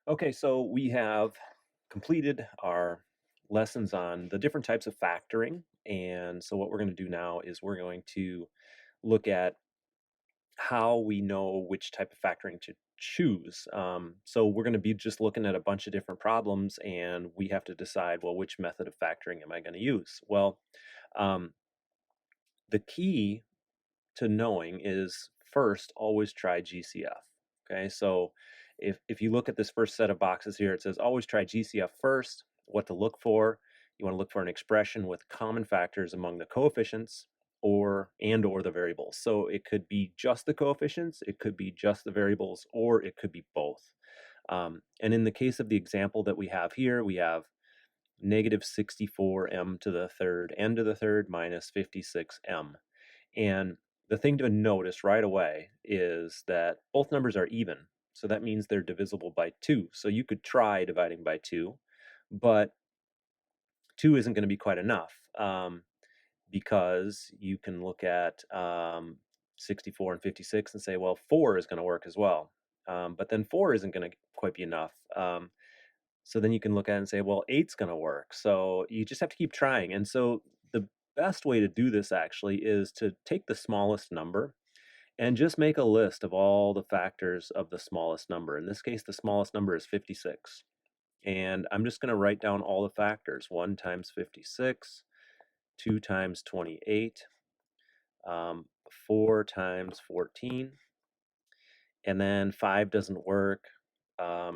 Okay, so we have completed our lessons on the different types of factoring. And so what we're going to do now is we're going to look at how we know which type of factoring to choose. So we're going to be just looking at a bunch of different problems, and we have to decide, well, which method of factoring am I going to use? Well, um, the key to knowing is first always try GCF. Okay, so if you look at this first set of boxes here, it says always try GCF first. What to look for? You want to look for an expression with common factors among the coefficients or the variables. So it could be just the coefficients, it could be just the variables, or it could be both. And in the case of the example that we have here, we have negative 64m to the third n to the third minus 56m. And the thing to notice right away is that both numbers are even. So that means they're divisible by 2. So you could try dividing by 2, but 2 isn't going to be quite enough because you can look at 64 and 56 and say, well, 4 is going to work as well. But then 4 isn't going to quite be enough. So then you can look at it and say, well, 8's going to work. So you just have to keep trying. And so the best way to do this actually is to take the smallest number and just make a list of all the factors of the smallest number. In this case, the smallest number is 56. And I'm just going to write down all the factors. 1 times 56, 2 times 28, 4 times 14, and then 5 doesn't work,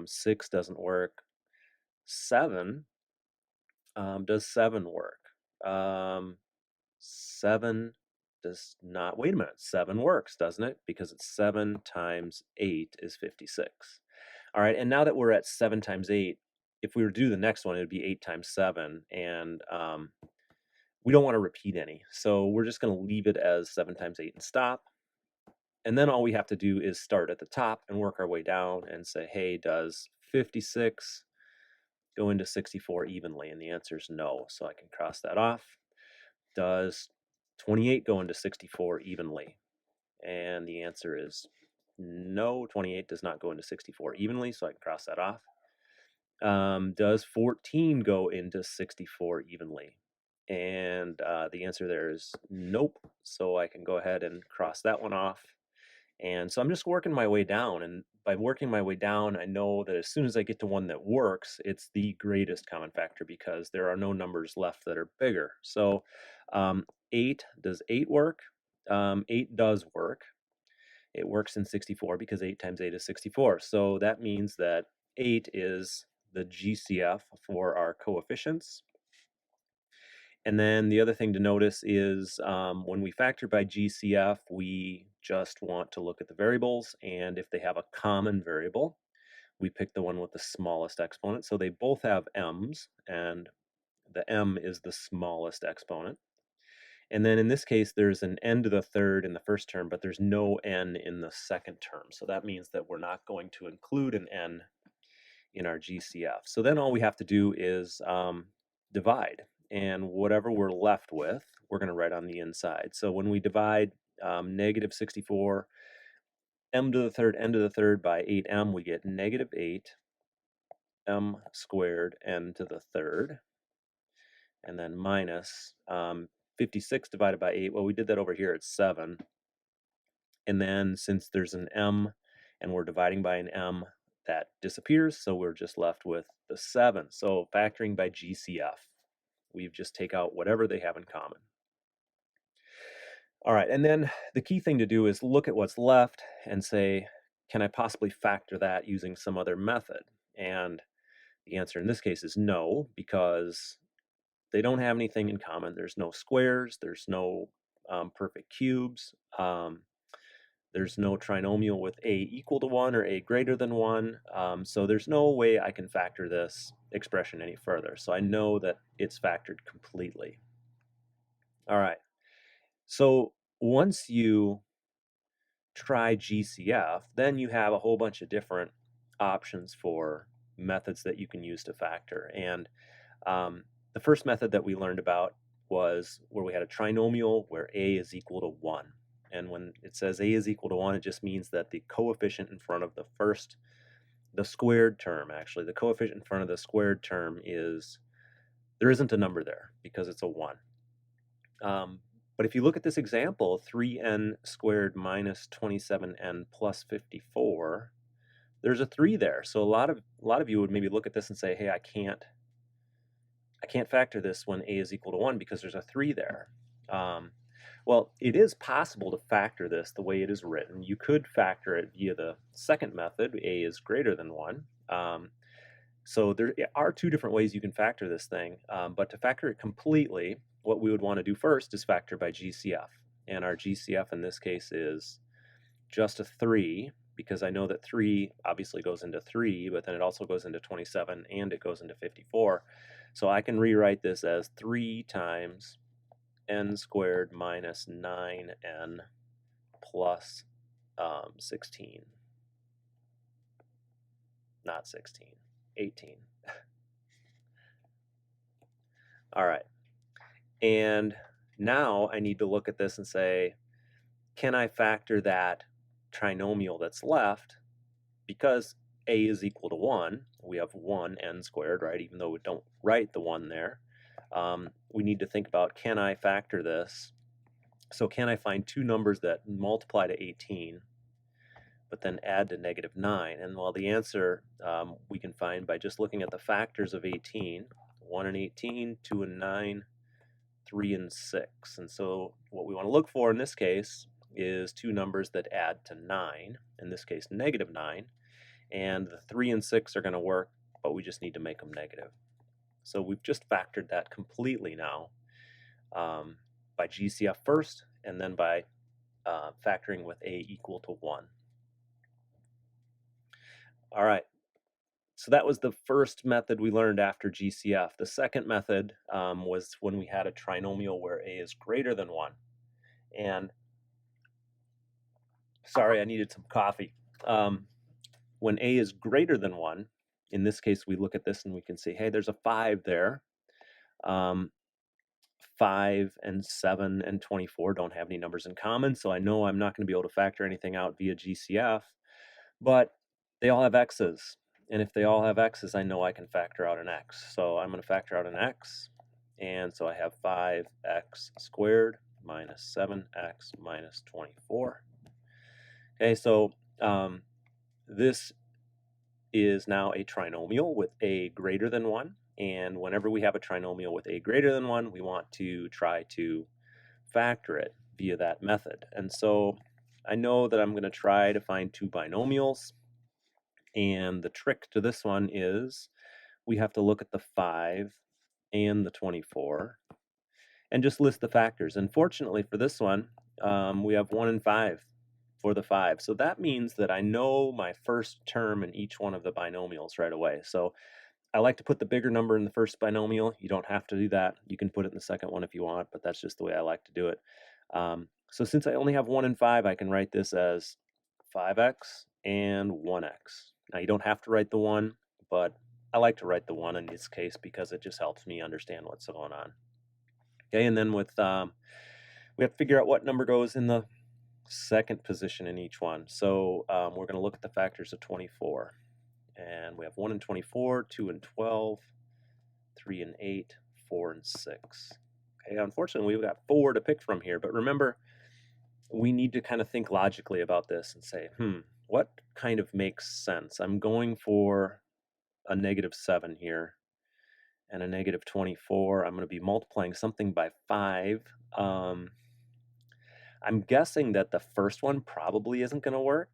6 doesn't work, 7, does 7 work? 7 does not, wait a minute, 7 works, doesn't it? Because it's 7 times 8 is 56. All right, and now that we're at 7 times 8, if we were to do the next one, it would be 8 times 7, and we don't want to repeat any. So we're just going to leave it as 7 times 8 and stop. And then all we have to do is start at the top and work our way down and say, hey, does 56 go into 64 evenly? And the answer is no, so I can cross that off. Does 28 go into 64 evenly? And the answer is no, 28 does not go into 64 evenly, so I can cross that off. Does 14 go into 64 evenly? And the answer there is nope, so I can go ahead and cross that one off. And so I'm just working my way down, and by working my way down, I know that as soon as I get to one that works, it's the greatest common factor because there are no numbers left that are bigger. So 8, does 8 work? 8 does work. It works in 64 because 8 times 8 is 64. So that means that 8 is the GCF for our coefficients. And then the other thing to notice is when we factor by GCF, we just want to look at the variables, and if they have a common variable, we pick the one with the smallest exponent. So they both have m's, and the m is the smallest exponent. And then in this case, there's an n to the third in the first term, but there's no n in the second term. So that means that we're not going to include an n in our GCF. So then all we have to do is divide. And whatever we're left with, we're going to write on the inside. So when we divide negative 64 m to the third n to the third by 8m, we get negative 8 m squared n to the third. And then minus 56 divided by 8. Well, we did that over here at 7. And then since there's an m and we're dividing by an m, that disappears, so we're just left with the 7. So factoring by GCF, we just take out whatever they have in common. All right, and then the key thing to do is look at what's left and say, can I possibly factor that using some other method? And the answer in this case is no, because they don't have anything in common. There's no squares, there's no perfect cubes. There's no trinomial with a equal to 1 or a greater than 1. So there's no way I can factor this expression any further. So I know that it's factored completely. All right. So once you try GCF, then you have a whole bunch of different options for methods that you can use to factor. And the first method that we learned about was where we had a trinomial where a is equal to 1. And when it says a is equal to 1, it just means that the coefficient in front of the first the squared term, actually. The coefficient in front of the squared term is, there isn't a number there because it's a 1. But if you look at this example, 3n squared minus 27n plus 54, there's a 3 there. So a lot of you would maybe look at this and say, hey, I can't factor this when a is equal to 1 because there's a 3 there. Well, it is possible to factor this the way it is written. You could factor it via the second method, a is greater than 1. So there are two different ways you can factor this thing, but to factor it completely, what we would want to do first is factor by GCF. And our GCF in this case is just a 3, because I know that 3 obviously goes into 3, but then it also goes into 27 and it goes into 54. So I can rewrite this as 3 times n squared minus 9n plus 16. Not 16, 18. All right. And now I need to look at this and say, can I factor that trinomial that's left? Because a is equal to 1, we have 1n squared, right? Even though we don't write the 1 there. We need to think about, can I factor this? So can I find two numbers that multiply to 18, but then add to negative 9? And well, the answer we can find by just looking at the factors of 18, 1 and 18, 2 and 9, 3 and 6. And so what we want to look for in this case is two numbers that add to 9, in this case negative 9, and the 3 and 6 are going to work, but we just need to make them negative. So we've just factored that completely now by GCF first, and then by factoring with a equal to 1. All right, so that was the first method we learned after GCF. The second method was when we had a trinomial where a is greater than 1. And sorry, I needed some coffee. When a is greater than 1, in this case, we look at this and we can see, hey, there's a 5 there. 5 and 7 and 24 don't have any numbers in common, so I know I'm not going to be able to factor anything out via GCF, but they all have x's. And if they all have x's, I know I can factor out an x. So I'm going to factor out an x, and so I have 5x squared minus 7x minus 24. Okay, so this is now a trinomial with a greater than 1. And whenever we have a trinomial with a greater than 1, we want to try to factor it via that method. And so I know that I'm going to try to find two binomials. And the trick to this one is we have to look at the 5 and the 24 and just list the factors. And fortunately for this one, we have 1 and 5 for the 5. So that means that I know my first term in each one of the binomials right away. So I like to put the bigger number in the first binomial. You don't have to do that. You can put it in the second one if you want, but that's just the way I like to do it. So since I only have 1 and 5, I can write this as 5x and 1x. Now you don't have to write the 1, but I like to write the 1 in this case because it just helps me understand what's going on. Okay, and then with we have to figure out what number goes in the second position in each one. So we're going to look at the factors of 24. And we have 1 and 24, 2 and 12, 3 and 8, 4 and 6. Okay, unfortunately, we've got 4 to pick from here. But remember, we need to kind of think logically about this and say, what kind of makes sense? I'm going for a negative 7 here and a negative 24. I'm going to be multiplying something by 5. I'm guessing that the first one probably isn't going to work.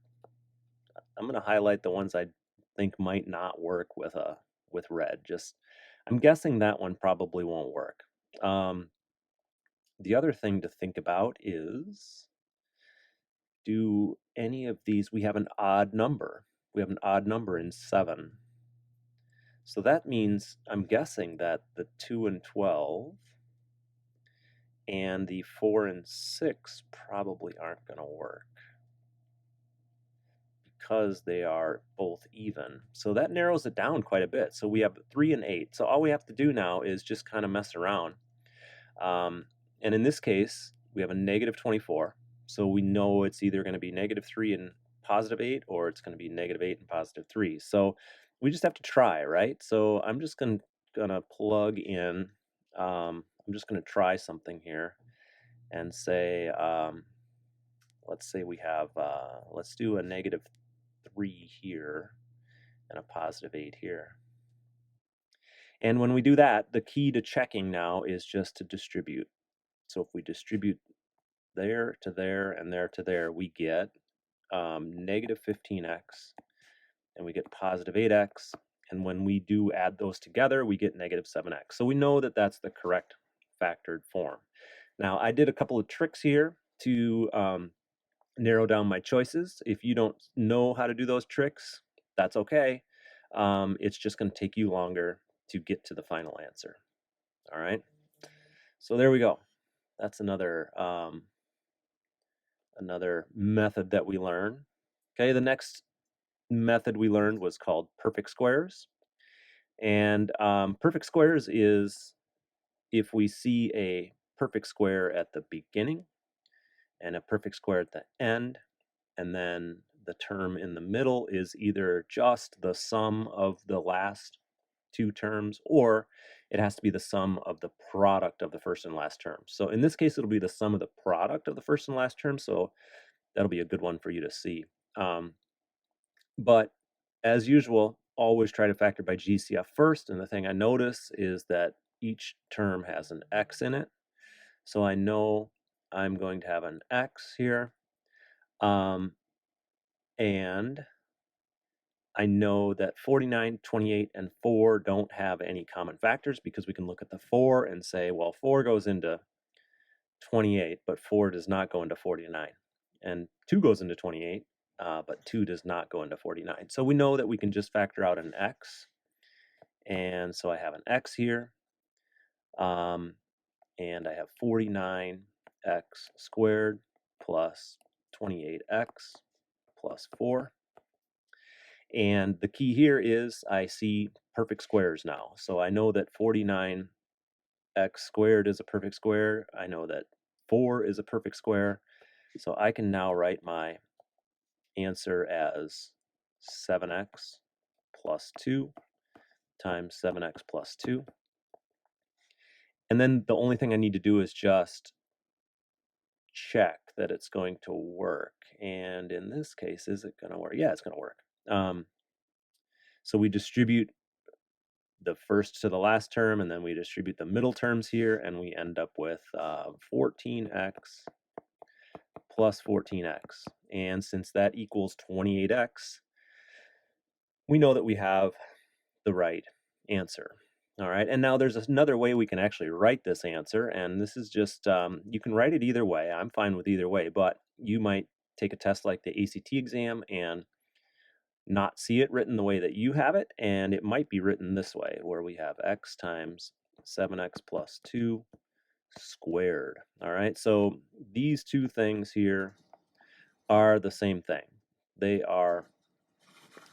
I'm going to highlight the ones I think might not work with red. Just I'm guessing that one probably won't work. The other thing to think about is, do any of these, we have an odd number. We have an odd number in 7. So that means I'm guessing that the 2 and 12 and the 4 and 6 probably aren't going to work because they are both even. So that narrows it down quite a bit. So we have 3 and 8. So all we have to do now is just kind of mess around. And in this case, we have a negative 24. So we know it's either going to be negative 3 and positive 8, or it's going to be negative 8 and positive 3. So we just have to try, right? So I'm just going to plug in, I'm just going to try something here and say, let's say we have, let's do a negative 3 here and a positive 8 here. And when we do that, the key to checking now is just to distribute. So if we distribute there to there and there to there, we get negative 15x, and we get positive 8x. And when we do add those together, we get negative 7x. So we know that that's the correct factored form. Now, I did a couple of tricks here to narrow down my choices. If you don't know how to do those tricks, that's okay. It's just going to take you longer to get to the final answer. All right. So there we go. That's another method that we learn. Okay, the next method we learned was called perfect squares. And perfect squares is if we see a perfect square at the beginning and a perfect square at the end, and then the term in the middle is either just the sum of the last two terms, or it has to be the sum of the product of the first and last terms. So in this case, it'll be the sum of the product of the first and last term. So that'll be a good one for you to see. But as usual, always try to factor by GCF first. And the thing I notice is that each term has an x in it. So I know I'm going to have an x here. And I know that 49, 28, and 4 don't have any common factors because we can look at the 4 and say, well, 4 goes into 28, but 4 does not go into 49. And 2 goes into 28, but 2 does not go into 49. So we know that we can just factor out an x. And so I have an x here. And I have 49x squared plus 28x plus 4. And the key here is I see perfect squares now. So I know that 49x squared is a perfect square. I know that 4 is a perfect square. So I can now write my answer as 7x plus 2 times 7x plus 2. And then the only thing I need to do is just check that it's going to work. And in this case, is it going to work? Yeah, it's going to work. So we distribute the first to the last term, and then we distribute the middle terms here, and we end up with 14x plus 14x. And since that equals 28x, we know that we have the right answer. All right, and now there's another way we can actually write this answer, and this is just, you can write it either way. I'm fine with either way, but you might take a test like the ACT exam and not see it written the way that you have it, and it might be written this way, where we have x times 7x plus 2 squared. All right, so these two things here are the same thing. They are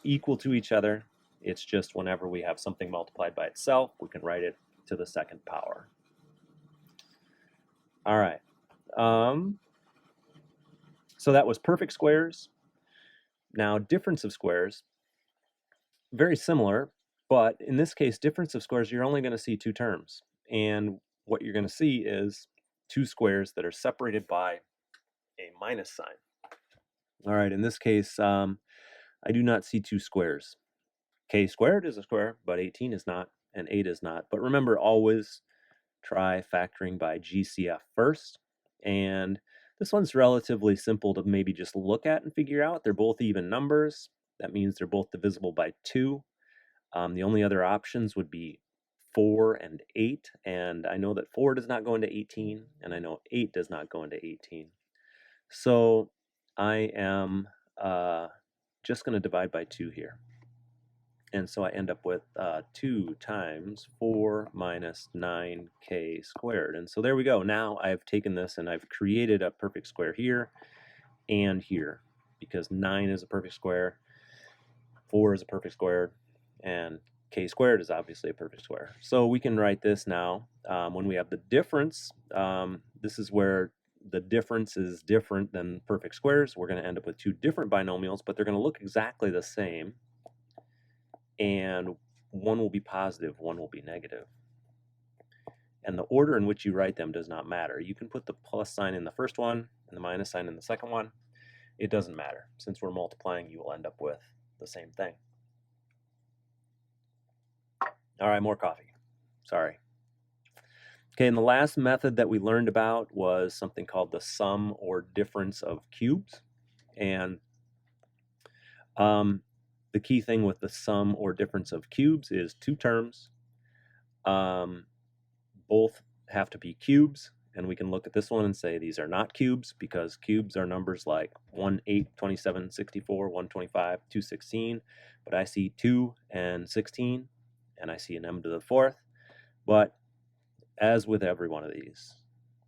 equal to each other. It's just whenever we have something multiplied by itself, we can write it to the second power. All right. So that was perfect squares. Now, difference of squares, very similar, but in this case, difference of squares, you're only going to see two terms. And what you're going to see is two squares that are separated by a minus sign. All right, in this case, I do not see two squares. K squared is a square, but 18 is not, and 8 is not. But remember, always try factoring by GCF first. And this one's relatively simple to maybe just look at and figure out. They're both even numbers. That means they're both divisible by 2. The only other options would be 4 and 8. And I know that 4 does not go into 18, and I know 8 does not go into 18. So I am just going to divide by 2 here. And so I end up with 2 times 4 minus 9k squared. And so there we go. Now I've taken this and I've created a perfect square here and here, because 9 is a perfect square, 4 is a perfect square, and k squared is obviously a perfect square. So we can write this now. When we have the difference, this is where the difference is different than perfect squares, we're going to end up with two different binomials, but they're going to look exactly the same. And one will be positive, one will be negative. And the order in which you write them does not matter. You can put the plus sign in the first one and the minus sign in the second one. It doesn't matter. Since we're multiplying, you will end up with the same thing. All right, more coffee. Sorry. Okay, and the last method that we learned about was something called the sum or difference of cubes. And the key thing with the sum or difference of cubes is two terms. Both have to be cubes, and we can look at this one and say these are not cubes because cubes are numbers like 1, 8, 27, 64, 125, 216, but I see 2 and 16, and I see an m to the fourth. But as with every one of these,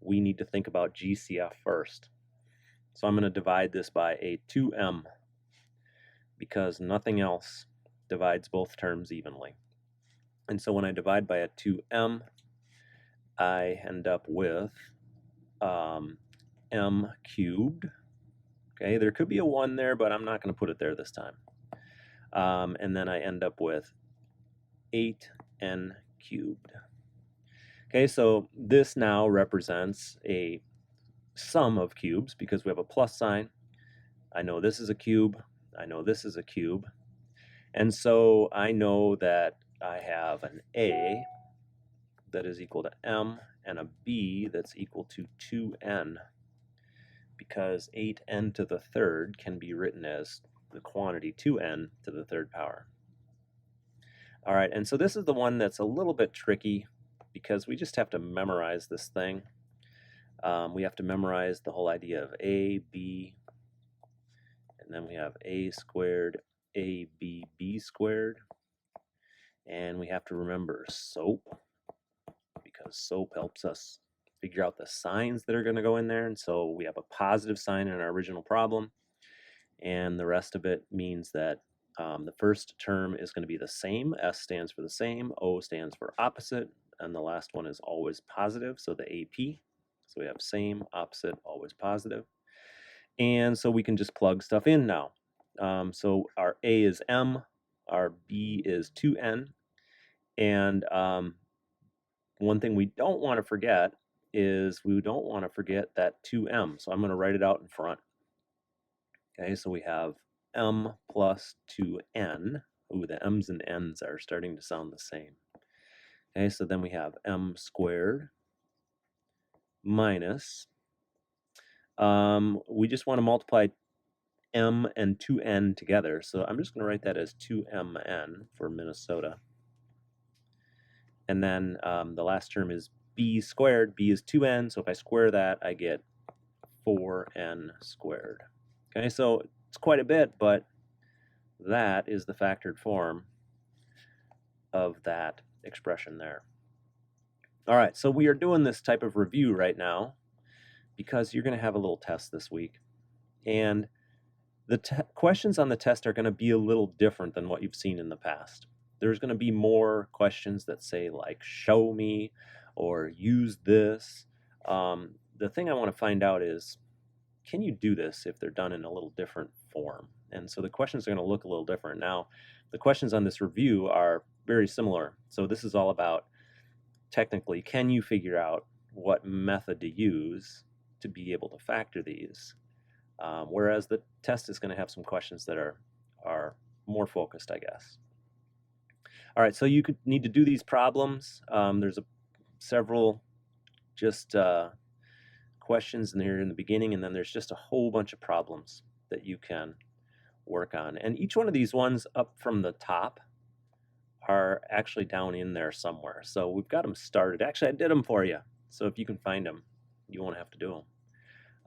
we need to think about GCF first. So I'm going to divide this by a 2m because nothing else divides both terms evenly. And so when I divide by a 2m, I end up with m cubed. Okay, there could be a 1 there, but I'm not going to put it there this time. And then I end up with 8n cubed. Okay, so this now represents a sum of cubes because we have a plus sign. I know this is a cube. I know this is a cube. And so I know that I have an a that is equal to m and a b that's equal to 2n because 8n to the third can be written as the quantity 2n to the third power. All right, and so this is the one that's a little bit tricky because we just have to memorize this thing. We have to memorize the whole idea of a, b, and then we have a squared, ab, b squared. And we have to remember SOAP because SOAP helps us figure out the signs that are going to go in there. And so we have a positive sign in our original problem. And the rest of it means that the first term is going to be the same. S stands for the same. O stands for opposite. And the last one is always positive, so the AP. So we have same, opposite, always positive. And so we can just plug stuff in now. So our A is M, our B is 2N. And one thing we don't want to forget is we don't want to forget that 2M. So I'm going to write it out in front. Okay, so we have M plus 2N. Ooh, the M's and N's are starting to sound the same. Okay, so then we have M squared minus, we just want to multiply M and 2N together. So I'm just going to write that as 2MN for Minnesota. And then the last term is B squared. B is 2N, so if I square that, I get 4N squared. Okay, so it's quite a bit, but that is the factored form of that expression there. All right, so we are doing this type of review right now because you're going to have a little test this week. And the questions on the test are going to be a little different than what you've seen in the past. There's going to be more questions that say like, show me, or use this. The thing I want to find out is, can you do this if they're done in a little different form? And so the questions are going to look a little different. Now, the questions on this review are very similar. So this is all about, technically, can you figure out what method to use to be able to factor these? Whereas the test is going to have some questions that are more focused, I guess. All right, so you could need to do these problems. There's several just questions in here in the beginning, and then there's just a whole bunch of problems that you can work on. And each one of these ones up from the top are actually down in there somewhere. So we've got them started. Actually, I did them for you. So if you can find them, you won't have to do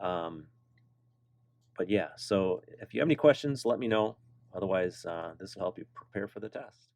them. But yeah, so if you have any questions, let me know. Otherwise, this will help you prepare for the test.